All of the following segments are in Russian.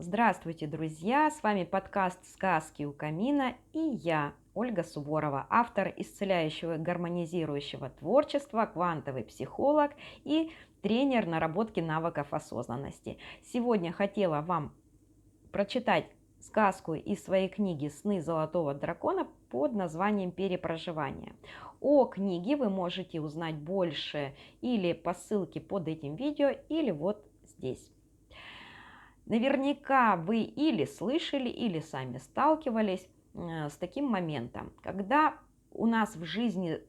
Здравствуйте, друзья! С вами подкаст «Сказки у камина» и я, Ольга Суворова, автор исцеляющего и гармонизирующего творчества, квантовый психолог и тренер наработки навыков осознанности. Сегодня хотела вам прочитать сказку из своей книги «Сны золотого дракона» под названием «Перепроживание». О книге вы можете узнать больше или по ссылке под этим видео, или вот здесь. Наверняка вы или слышали, или сами сталкивались с таким моментом, когда у нас в жизни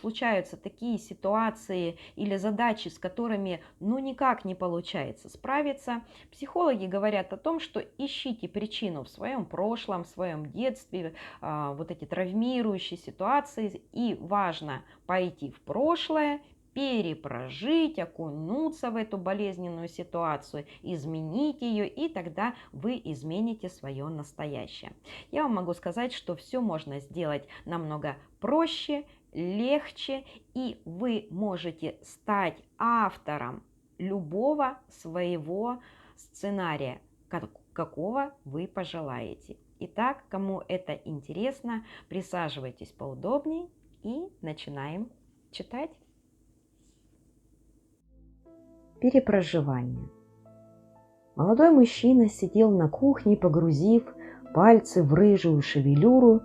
случаются такие ситуации или задачи, с которыми никак не получается справиться. Психологи говорят о том, что ищите причину в своем прошлом, в своем детстве, вот эти травмирующие ситуации, и важно пойти в прошлое, перепрожить, окунуться в эту болезненную ситуацию, изменить ее, и тогда вы измените свое настоящее. Я вам могу сказать, что все можно сделать намного проще, легче, и вы можете стать автором любого своего сценария, какого вы пожелаете. Итак, кому это интересно, присаживайтесь поудобнее и начинаем читать. Перепроживание. Молодой мужчина сидел на кухне, погрузив пальцы в рыжую шевелюру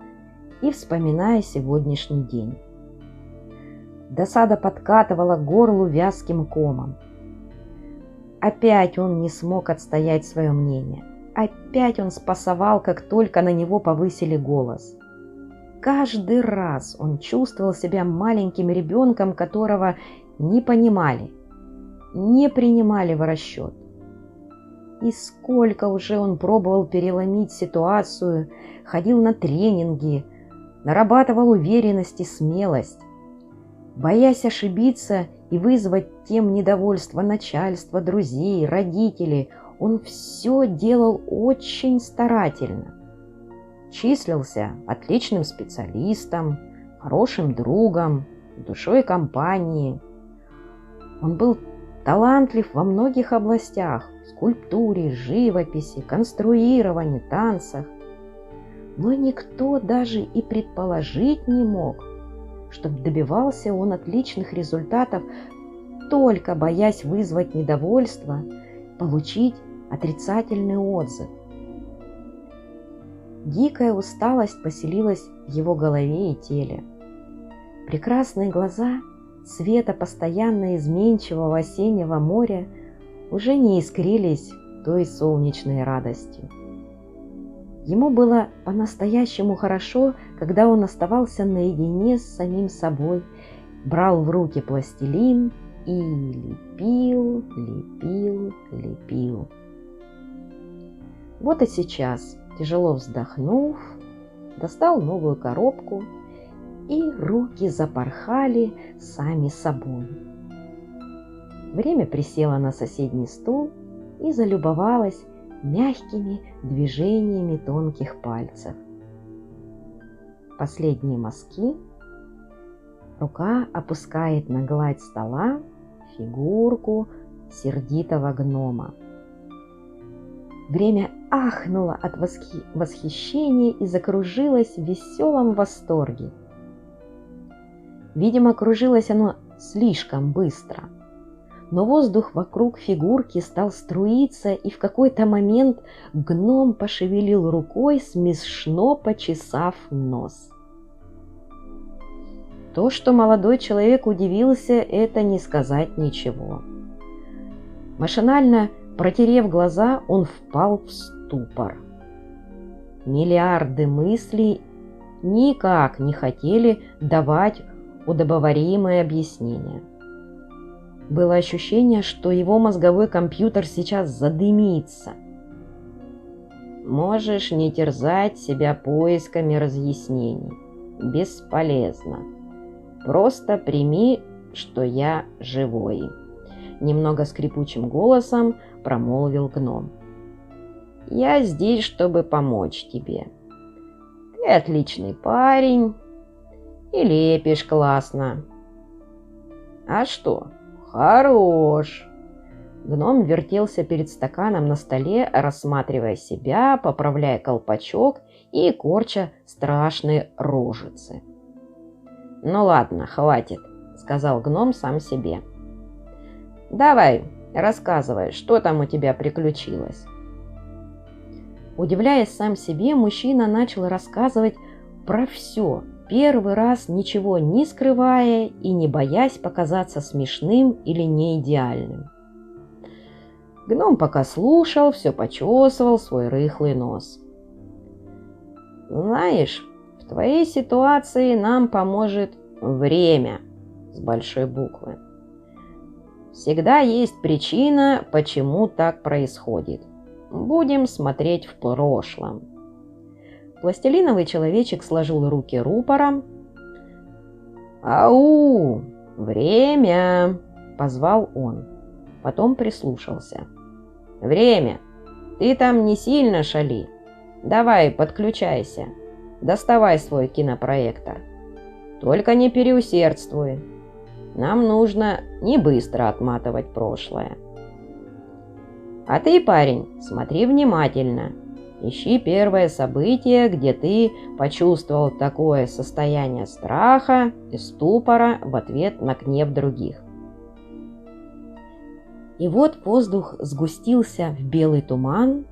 и вспоминая сегодняшний день. Досада подкатывала к горлу вязким комом. Опять он не смог отстоять свое мнение. Опять он спасовал, как только на него повысили голос. Каждый раз он чувствовал себя маленьким ребенком, которого не понимали, не принимали в расчет. И сколько уже он пробовал переломить ситуацию, ходил на тренинги, нарабатывал уверенность и смелость. Боясь ошибиться и вызвать тем недовольство начальства, друзей, родителей, он все делал очень старательно. Числился отличным специалистом, хорошим другом, душой компании. Он был талантлив во многих областях – скульптуре, живописи, конструировании, танцах. Но никто даже и предположить не мог, что добивался он отличных результатов, только боясь вызвать недовольство, получить отрицательный отзыв. Дикая усталость поселилась в его голове и теле. Прекрасные глаза цвета постоянно изменчивого осеннего моря уже не искрились той солнечной радостью. Ему было по-настоящему хорошо, когда он оставался наедине с самим собой, брал в руки пластилин и лепил, лепил, лепил. Вот и сейчас, тяжело вздохнув, достал новую коробку, и руки запорхали сами собой. Время присела на соседний стул и залюбовалась мягкими движениями тонких пальцев. Последние мазки. Рука опускает на гладь стола фигурку сердитого гнома. Время ахнуло от восхищения и закружилось в веселом восторге. Видимо, кружилось оно слишком быстро, но воздух вокруг фигурки стал струиться, и в какой-то момент гном пошевелил рукой, смешно почесав нос. То, что молодой человек удивился, это не сказать ничего. Машинально протерев глаза, он впал в ступор. Миллиарды мыслей никак не хотели давать удобоваримое объяснение. Было ощущение, что его мозговой компьютер сейчас задымится. Можешь не терзать себя поисками разъяснений. Бесполезно. Просто прими, что я живой. Немного скрипучим голосом промолвил гном. Я здесь, чтобы помочь тебе. Ты отличный парень и лепишь классно. А что? Хорош. Гном вертелся перед стаканом на столе, рассматривая себя, поправляя колпачок и корча страшные рожицы. «Ну ладно, хватит», — сказал гном сам себе. «Давай, рассказывай, что там у тебя приключилось?» Удивляясь сам себе, мужчина начал рассказывать про все, первый раз ничего не скрывая и не боясь показаться смешным или неидеальным. Гном пока слушал, все почесывал свой рыхлый нос. «Знаешь, в твоей ситуации нам поможет время с большой буквы. Всегда есть причина, почему так происходит. Будем смотреть в прошлом». Пластилиновый человечек сложил руки рупором. «Ау! Время!» – позвал он. Потом прислушался. «Время! Ты там не сильно шали. Давай, подключайся. Доставай свой кинопроектор. Только не переусердствуй. Нам нужно не быстро отматывать прошлое. А ты, парень, смотри внимательно. Ищи первое событие, где ты почувствовал такое состояние страха и ступора в ответ на гнев других». И вот воздух сгустился в белый туман,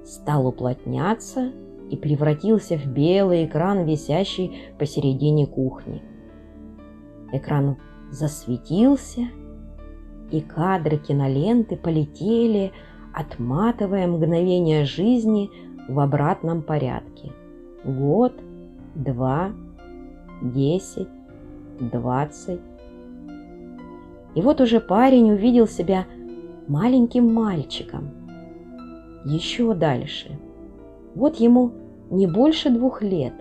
стал уплотняться и превратился в белый экран, висящий посередине кухни. Экран засветился, и кадры киноленты полетели, отматывая мгновения жизни в обратном порядке. Год, 2, 10, 20. И вот уже парень увидел себя маленьким мальчиком. Еще дальше. Вот ему не больше 2 лет.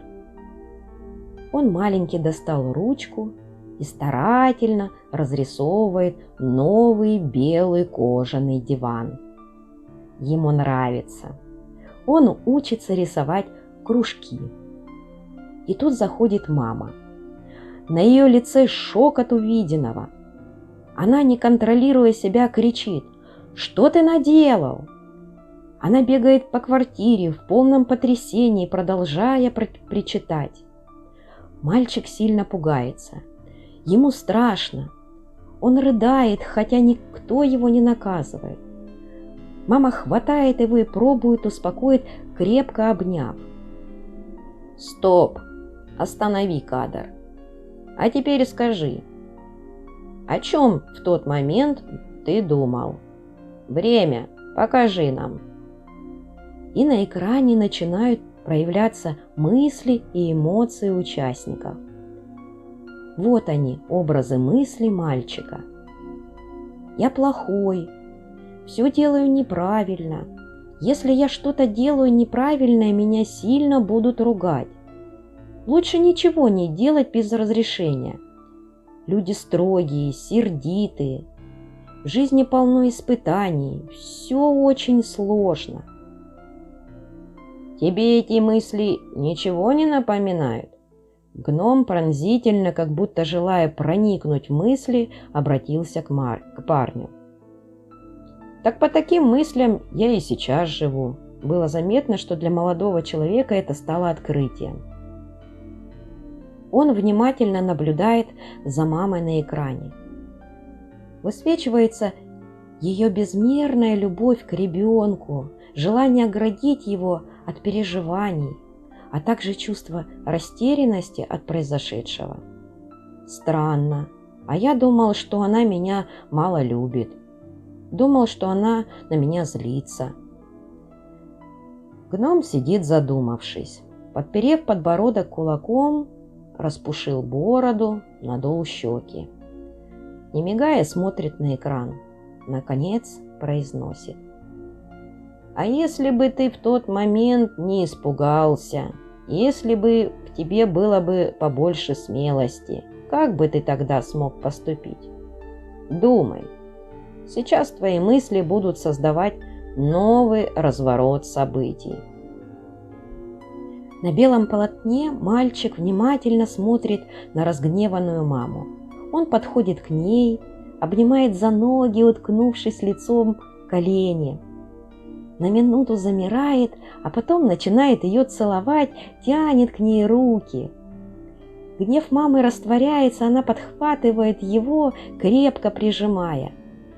Он маленький достал ручку и старательно разрисовывает новый белый кожаный диван. Ему нравится. Он учится рисовать кружки. И тут заходит мама. На ее лице шок от увиденного. Она, не контролируя себя, кричит: «Что ты наделал?» Она бегает по квартире в полном потрясении, продолжая причитать. Мальчик сильно пугается. Ему страшно. Он рыдает, хотя никто его не наказывает. Мама хватает его и пробует успокоить, крепко обняв. «Стоп! Останови кадр. А теперь скажи, о чем в тот момент ты думал? Время, покажи нам». И на экране начинают проявляться мысли и эмоции участников. Вот они, образы мыслей мальчика. «Я плохой, все делаю неправильно. Если я что-то делаю неправильное, меня сильно будут ругать. Лучше ничего не делать без разрешения. Люди строгие, сердитые. В жизни полно испытаний. Все очень сложно». «Тебе эти мысли ничего не напоминают?» Гном пронзительно, как будто желая проникнуть в мысли, обратился к парню. «Так по таким мыслям я и сейчас живу». Было заметно, что для молодого человека это стало открытием. Он внимательно наблюдает за мамой на экране. Высвечивается ее безмерная любовь к ребенку, желание оградить его от переживаний, а также чувство растерянности от произошедшего. Странно, а я думал, что она меня мало любит. Думал, что она на меня злится. Гном сидит задумавшись. Подперев подбородок кулаком, распушил бороду, надул щеки. Не мигая, смотрит на экран. Наконец произносит: «А если бы ты в тот момент не испугался, если бы в тебе было бы побольше смелости, как бы ты тогда смог поступить? Думай. Сейчас твои мысли будут создавать новый разворот событий». На белом полотне мальчик внимательно смотрит на разгневанную маму. Он подходит к ней, обнимает за ноги, уткнувшись лицом в колени. На минуту замирает, а потом начинает ее целовать, тянет к ней руки. Гнев мамы растворяется, она подхватывает его, крепко прижимая.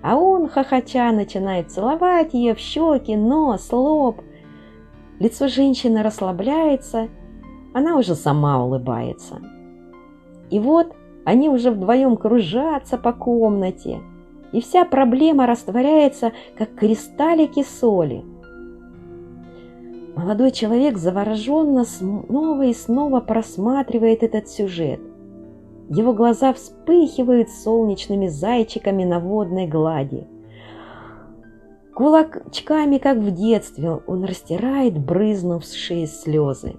А он, хохоча, начинает целовать ее в щеки, нос, лоб. Лицо женщины расслабляется, она уже сама улыбается. И вот они уже вдвоем кружатся по комнате, и вся проблема растворяется, как кристаллики соли. Молодой человек завороженно снова и снова просматривает этот сюжет. Его глаза вспыхивают солнечными зайчиками на водной глади. Кулачками, как в детстве, он растирает брызнувшие слезы.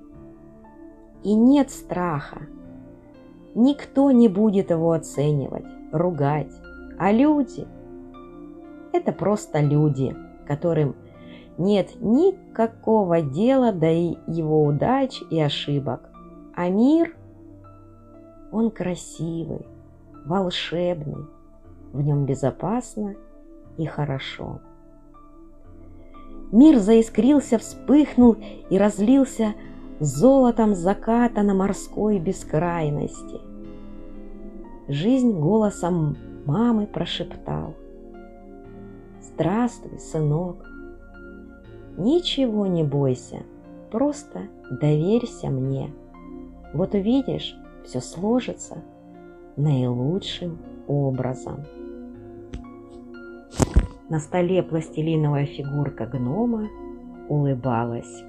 И нет страха. Никто не будет его оценивать, ругать. А люди – это просто люди, которым нет никакого дела до его удач и ошибок. А мир, он красивый, волшебный, в нем безопасно и хорошо. Мир заискрился, вспыхнул и разлился золотом заката на морской бескрайности. Жизнь голосом мамы прошептал: «Здравствуй, сынок. Ничего не бойся, просто доверься мне. Вот увидишь, все сложится наилучшим образом». На столе пластилиновая фигурка гнома улыбалась.